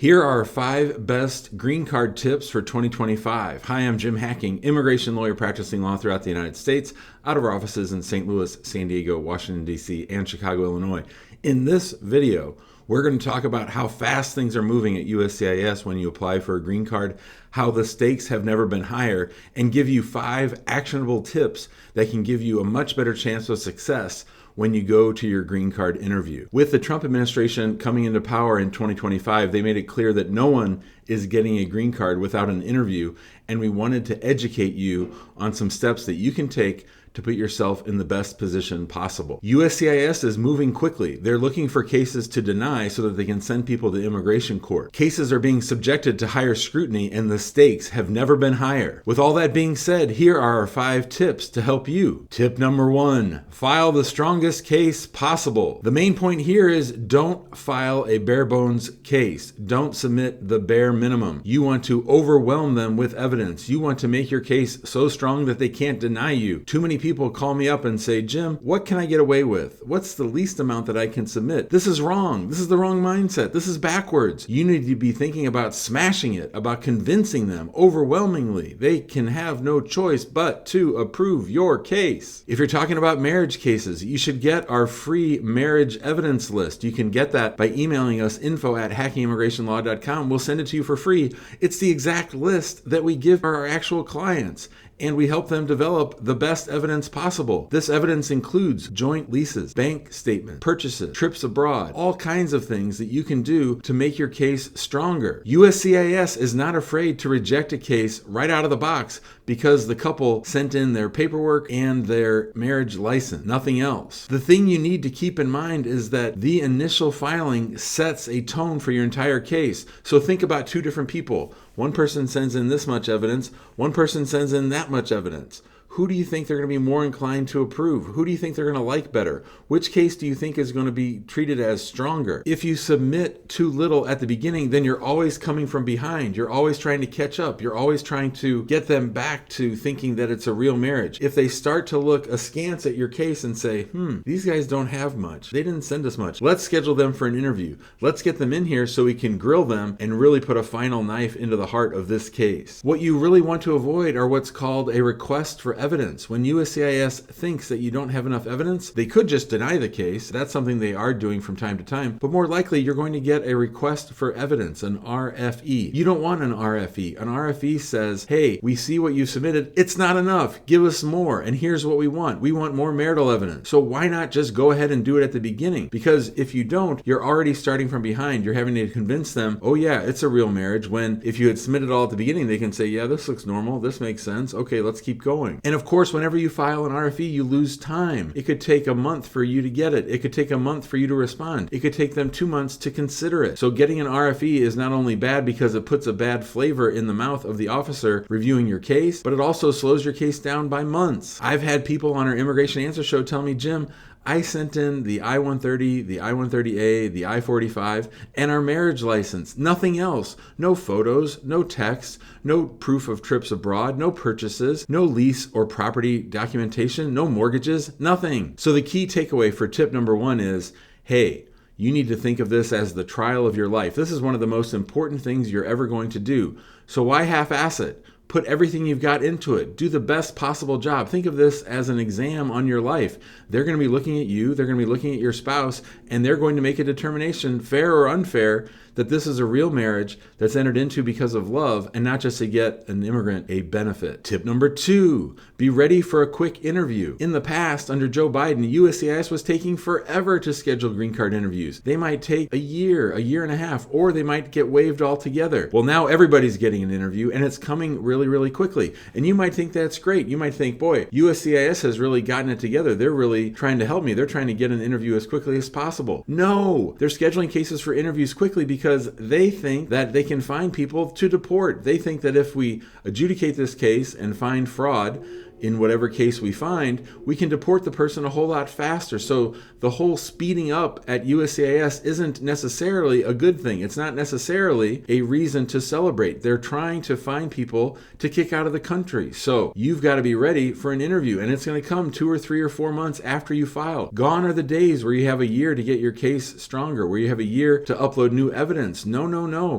Here are 5 best green card tips for 2025. Hi, I'm Jim Hacking, immigration lawyer practicing law throughout the United States, out of our offices in St. Louis, San Diego, Washington, D.C., and Chicago, Illinois. In this video, we're going to talk about how fast things are moving at USCIS when you apply for a green card, how the stakes have never been higher, and give you 5 actionable tips that can give you a much better chance of success when you go to your green card interview. With the Trump administration coming into power in 2025, they made it clear that no one is getting a green card without an interview, and we wanted to educate you on some steps that you can take to put yourself in the best position possible. USCIS is moving quickly. They're looking for cases to deny so that they can send people to immigration court. Cases are being subjected to higher scrutiny and the stakes have never been higher. With all that being said, here are our 5 tips to help you. Tip number 1, file the strongest case possible. The main point here is don't file a bare bones case. Don't submit the bare minimum. You want to overwhelm them with evidence. You want to make your case so strong that they can't deny you. Too many people call me up and say, Jim, what can I get away with? What's the least amount that I can submit? This is wrong. This is the wrong mindset. This is backwards. You need to be thinking about smashing it, about convincing them overwhelmingly. They can have no choice but to approve your case. If you're talking about marriage cases, you should get our free marriage evidence list. You can get that by emailing us info@hackingimmigrationlaw.com. We'll send it to you for free. It's the exact list that we give our actual clients, and we help them develop the best evidence possible. This evidence includes joint leases, bank statements, purchases, trips abroad, all kinds of things that you can do to make your case stronger. USCIS is not afraid to reject a case right out of the box because the couple sent in their paperwork and their marriage license, nothing else. The thing you need to keep in mind is that the initial filing sets a tone for your entire case. So think about 2 different people. One person sends in this much evidence, one person sends in that much evidence. Who do you think they're going to be more inclined to approve? Who do you think they're going to like better? Which case do you think is going to be treated as stronger? If you submit too little at the beginning, then you're always coming from behind. You're always trying to catch up. You're always trying to get them back to thinking that it's a real marriage. If they start to look askance at your case and say, these guys don't have much. They didn't send us much. Let's schedule them for an interview. Let's get them in here so we can grill them and really put a final knife into the heart of this case. What you really want to avoid are what's called a request for evidence. When USCIS thinks that you don't have enough evidence, they could just deny the case. That's something they are doing from time to time. But more likely, you're going to get a request for evidence, an RFE. You don't want an RFE. An RFE says, hey, we see what you submitted. It's not enough. Give us more. And here's what we want. We want more marital evidence. So why not just go ahead and do it at the beginning? Because if you don't, you're already starting from behind. You're having to convince them, oh yeah, it's a real marriage. When if you had submitted all at the beginning, they can say, yeah, this looks normal. This makes sense. Okay, let's keep going. And of course, whenever you file an RFE, you lose time. It could take a month for you to get it. It could take a month for you to respond. It could take them 2 months to consider it. So getting an RFE is not only bad because it puts a bad flavor in the mouth of the officer reviewing your case, but it also slows your case down by months. I've had people on our Immigration Answer Show tell me, Jim, I sent in the I-130, the I-130A, the I-45, and our marriage license. Nothing else. No photos, no texts, no proof of trips abroad, no purchases, no lease or property documentation, no mortgages, nothing. So the key takeaway for tip number 1 is, hey, you need to think of this as the trial of your life. This is one of the most important things you're ever going to do. So why half-ass it? Put everything you've got into it. Do the best possible job. Think of this as an exam on your life. They're going to be looking at you, they're going to be looking at your spouse, and they're going to make a determination, fair or unfair, that this is a real marriage that's entered into because of love and not just to get an immigrant a benefit. Tip number 2, be ready for a quick interview. In the past, under Joe Biden, USCIS was taking forever to schedule green card interviews. They might take a year and a half, or they might get waived altogether. Well, now everybody's getting an interview and it's coming really, really quickly. And you might think that's great. You might think, boy, USCIS has really gotten it together. They're really trying to help me. They're trying to get an interview as quickly as possible. No, they're scheduling cases for interviews quickly because they think that they can find people to deport. They think that if we adjudicate this case and find fraud, in whatever case we find, we can deport the person a whole lot faster. So the whole speeding up at USCIS isn't necessarily a good thing. It's not necessarily a reason to celebrate. They're trying to find people to kick out of the country. So you've got to be ready for an interview, and it's going to come 2 or 3 or 4 months after you file. Gone are the days where you have a year to get your case stronger, where you have a year to upload new evidence. No.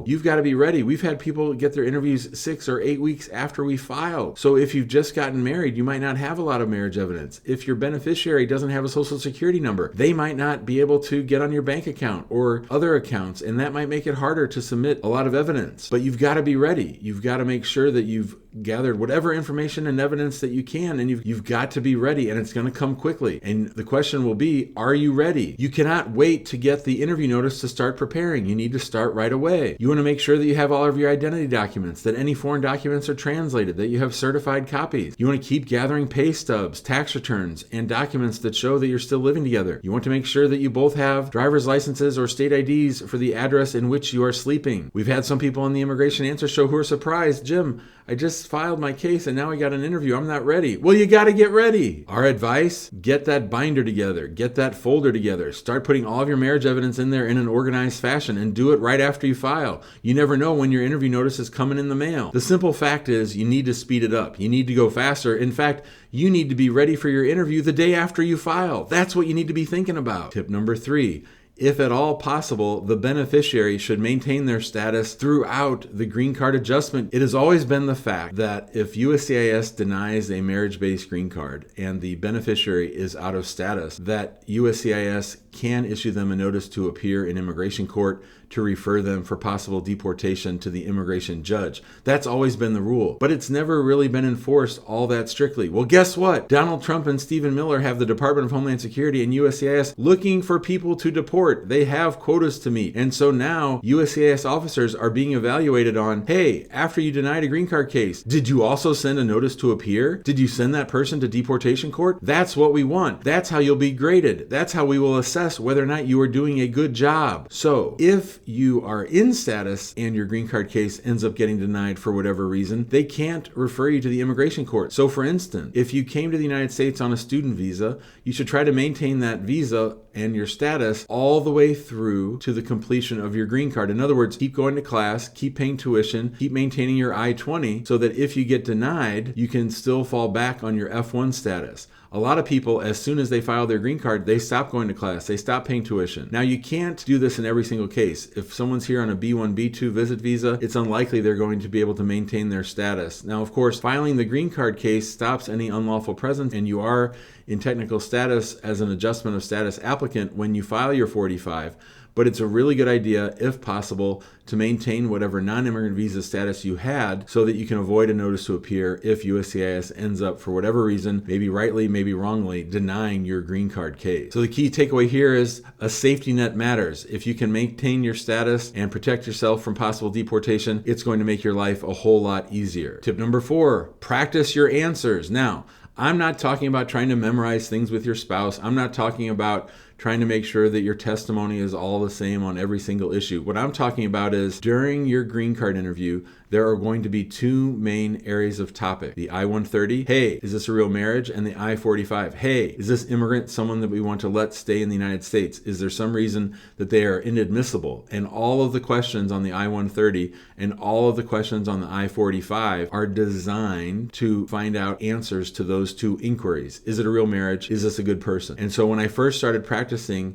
You've got to be ready. We've had people get their interviews 6 or 8 weeks after we filed. So if you've just gotten married, you might not have a lot of marriage evidence. If your beneficiary doesn't have a social security number, they might not be able to get on your bank account or other accounts, and that might make it harder to submit a lot of evidence. But you've got to be ready. You've got to make sure that you've gathered whatever information and evidence that you can, and you've got to be ready, and it's going to come quickly. And the question will be, are you ready? You cannot wait to get the interview notice to start preparing. You need to start right away. You want to make sure that you have all of your identity documents, that any foreign documents are translated, that you have certified copies. You want to keep gathering pay stubs, tax returns, and documents that show that you're still living together. You want to make sure that you both have driver's licenses or state IDs for the address in which you are sleeping. We've had some people on the Immigration Answer Show who are surprised, Jim, I just filed my case and now I got an interview. I'm not ready. Well, you got to get ready. Our advice, get that binder together, get that folder together, start putting all of your marriage evidence in there in an organized fashion, and do it right after you file. You never know when your interview notice is coming in the mail. The simple fact is you need to speed it up. You need to go faster. In fact, you need to be ready for your interview the day after you file. That's what you need to be thinking about. Tip number 3. If at all possible, the beneficiary should maintain their status throughout the green card adjustment. It has always been the fact that if USCIS denies a marriage-based green card and the beneficiary is out of status, that USCIS can issue them a notice to appear in immigration court to refer them for possible deportation to the immigration judge. That's always been the rule, but it's never really been enforced all that strictly. Well, guess what? Donald Trump and Stephen Miller have the Department of Homeland Security and USCIS looking for people to deport. They have quotas to meet. And so now USCIS officers are being evaluated on, hey, after you denied a green card case, did you also send a notice to appear? Did you send that person to deportation court? That's what we want. That's how you'll be graded. That's how we will assess whether or not you are doing a good job. So if you are in status and your green card case ends up getting denied for whatever reason, they can't refer you to the immigration court. So for instance, if you came to the United States on a student visa, you should try to maintain that visa and your status all the way through to the completion of your green card. In other words, keep going to class, keep paying tuition, keep maintaining your I-20 so that if you get denied, you can still fall back on your F1 status. A lot of people, as soon as they file their green card, they stop going to class, they stop paying tuition. Now, you can't do this in every single case. If someone's here on a B1, B2 visit visa, it's unlikely they're going to be able to maintain their status. Now, of course, filing the green card case stops any unlawful presence, and you are in technical status as an adjustment of status applicant when you file your 45. But it's a really good idea, if possible, to maintain whatever non-immigrant visa status you had so that you can avoid a notice to appear if USCIS ends up, for whatever reason, maybe rightly, maybe wrongly, denying your green card case. So the key takeaway here is a safety net matters. If you can maintain your status and protect yourself from possible deportation, it's going to make your life a whole lot easier. Tip number 4, practice your answers. Now, I'm not talking about trying to memorize things with your spouse. I'm not talking about trying to make sure that your testimony is all the same on every single issue. What I'm talking about is during your green card interview, there are going to be 2 main areas of topic. The I-130, hey, is this a real marriage? And the I-45, hey, is this immigrant someone that we want to let stay in the United States? Is there some reason that they are inadmissible? And all of the questions on the I-130 and all of the questions on the I-45 are designed to find out answers to those 2 inquiries. Is it a real marriage? Is this a good person? And so when I first started practicing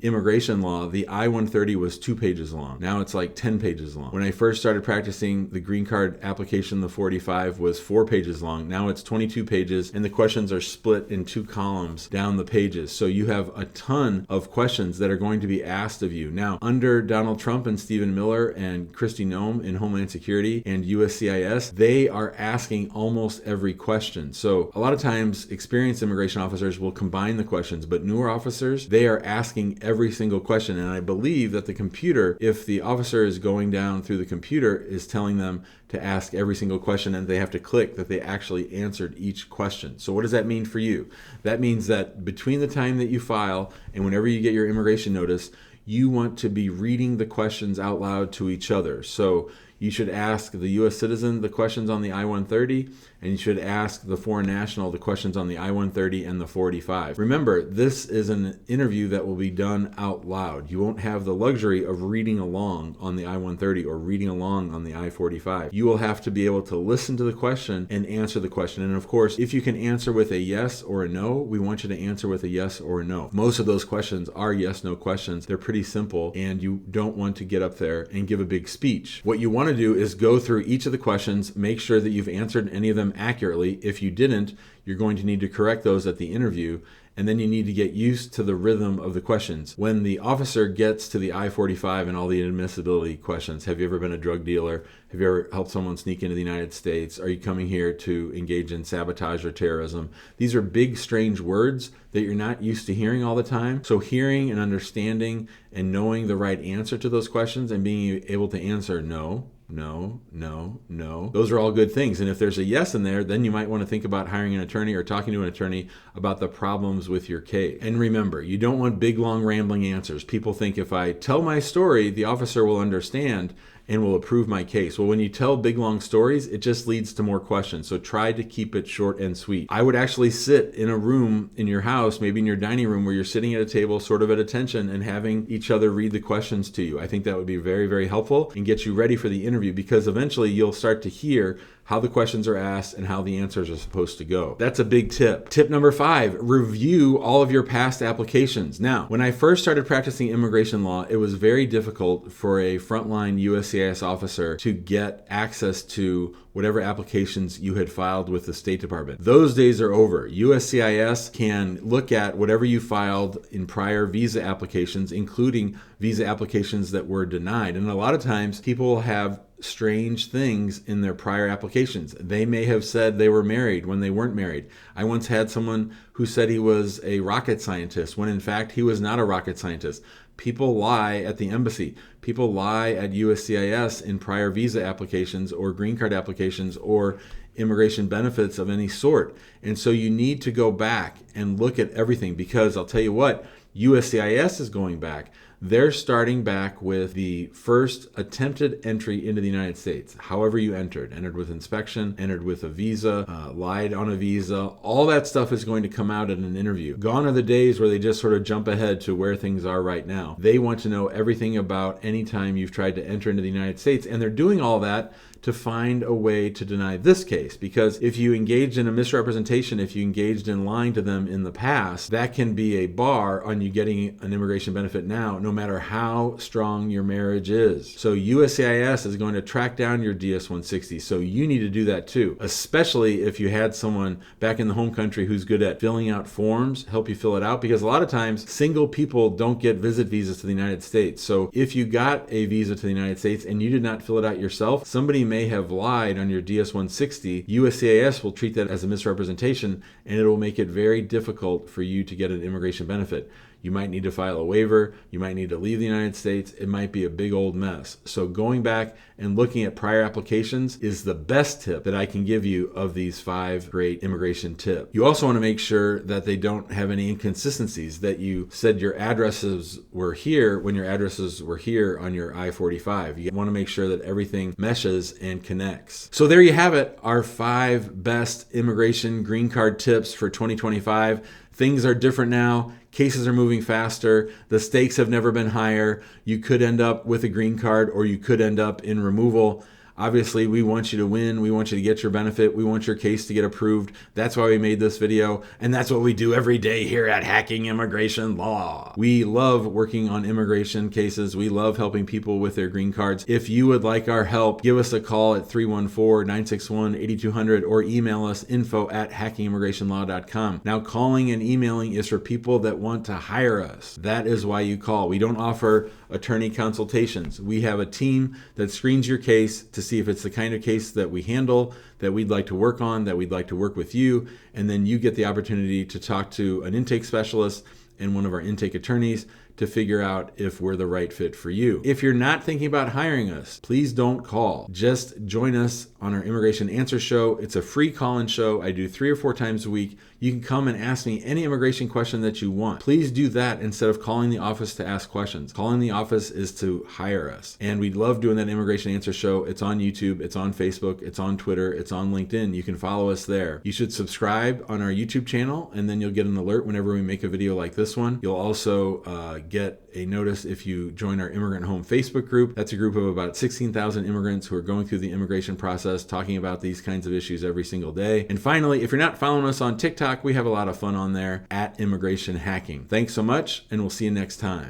immigration law, the I-130 was 2 pages long. Now it's like 10 pages long. When I first started practicing the green card application, the 45 was 4 pages long. Now it's 22 pages, and the questions are split in 2 columns down the pages. So you have a ton of questions that are going to be asked of you. Now, under Donald Trump and Stephen Miller and Kristi Noem in Homeland Security and USCIS, they are asking almost every question. So a lot of times, experienced immigration officers will combine the questions, but newer officers, they are asking every single question. And I believe that the computer, if the officer is going down through the computer, is telling them to ask every single question, and they have to click that they actually answered each question. So what does that mean for you? That means that between the time that you file and whenever you get your immigration notice, you want to be reading the questions out loud to each other. So You should ask the U.S. citizen the questions on the I-130, and you should ask the foreign national the questions on the I-130 and the 45. Remember, this is an interview that will be done out loud. You won't have the luxury of reading along on the I-130 or reading along on the I-45. You will have to be able to listen to the question and answer the question. And of course, if you can answer with a yes or a no, we want you to answer with a yes or a no. Most of those questions are yes/no questions. They're pretty simple, and you don't want to get up there and give a big speech. What you want to do is go through each of the questions, make sure that you've answered any of them accurately. If you didn't, you're going to need to correct those at the interview, and then you need to get used to the rhythm of the questions. When the officer gets to the I-45 and all the admissibility questions, have you ever been a drug dealer? Have you ever helped someone sneak into the United States? Are you coming here to engage in sabotage or terrorism? These are big, strange words that you're not used to hearing all the time. So hearing and understanding and knowing the right answer to those questions and being able to answer no, no, no, no. Those are all good things. And if there's a yes in there, then you might want to think about hiring an attorney or talking to an attorney about the problems with your case. And remember, you don't want big, long, rambling answers. People think if I tell my story, the officer will understand and will approve my case. Well, when you tell big, long stories, it just leads to more questions. So try to keep it short and sweet. I would actually sit in a room in your house, maybe in your dining room, where you're sitting at a table sort of at attention and having each other read the questions to you. I think that would be very, very helpful and get you ready for the interview, because eventually you'll start to hear how the questions are asked and how the answers are supposed to go. That's a big tip. Tip number 5, review all of your past applications. Now, when I first started practicing immigration law, it was very difficult for a frontline USCIS officer to get access to whatever applications you had filed with the State Department. Those days are over. USCIS can look at whatever you filed in prior visa applications, including visa applications that were denied. And a lot of times people have strange things in their prior applications. They may have said they were married when they weren't married. I once had someone who said he was a rocket scientist when in fact he was not a rocket scientist. People lie at the embassy. People lie at USCIS in prior visa applications or green card applications or immigration benefits of any sort. And so you need to go back and look at everything, because I'll tell you what, USCIS is going back. They're starting back with the first attempted entry into the United States. However you entered with inspection, entered with a visa, lied on a visa, all that stuff is going to come out in an interview. Gone are the days where they just sort of jump ahead to where things are right now. They want to know everything about any time you've tried to enter into the United States, and they're doing all that to find a way to deny this case. Because if you engaged in a misrepresentation, if you engaged in lying to them in the past, that can be a bar on you getting an immigration benefit now, no matter how strong your marriage is. So USCIS is going to track down your DS-160. So you need to do that too, especially if you had someone back in the home country who's good at filling out forms, help you fill it out, because a lot of times single people don't get visit visas to the United States. So if you got a visa to the United States and you did not fill it out yourself, somebody may have lied on your DS-160. USCIS will treat that as a misrepresentation, and it will make it very difficult for you to get an immigration benefit. You might need to file a waiver. You might need to leave the United States. It might be a big old mess. So going back and looking at prior applications is the best tip that I can give you of these 5 great immigration tips. You also want to make sure that they don't have any inconsistencies, that you said your addresses were here when your addresses were here on your I-45. You want to make sure that everything meshes and connects. So there you have it, our 5 best immigration green card tips for 2025. Things are different now. Cases are moving faster. The stakes have never been higher. You could end up with a green card, or you could end up in removal. Obviously, we want you to win. We want you to get your benefit. We want your case to get approved. That's why we made this video. And that's what we do every day here at Hacking Immigration Law. We love working on immigration cases. We love helping people with their green cards. If you would like our help, give us a call at 314-961-8200 or email us info@hackingimmigrationlaw.com. Now, calling and emailing is for people that want to hire us. That is why you call. We don't offer attorney consultations. We have a team that screens your case to see if it's the kind of case that we handle, that we'd like to work on, that we'd like to work with you, and then you get the opportunity to talk to an intake specialist and one of our intake attorneys to figure out if we're the right fit for you. If you're not thinking about hiring us, please don't call. Just join us on our Immigration Answer Show. It's a free call-in show I do 3 or 4 times a week. You can come and ask me any immigration question that you want. Please do that instead of calling the office to ask questions. Calling the office is to hire us. And we love doing that Immigration Answer Show. It's on YouTube, it's on Facebook, it's on Twitter, it's on LinkedIn. You can follow us there. You should subscribe on our YouTube channel, and then you'll get an alert whenever we make a video like this one. You'll also get a notice if you join our Immigrant Home Facebook group. That's a group of about 16,000 immigrants who are going through the immigration process, talking about these kinds of issues every single day. And finally, if you're not following us on TikTok, we have a lot of fun on there at Immigration Hacking. Thanks so much, and we'll see you next time.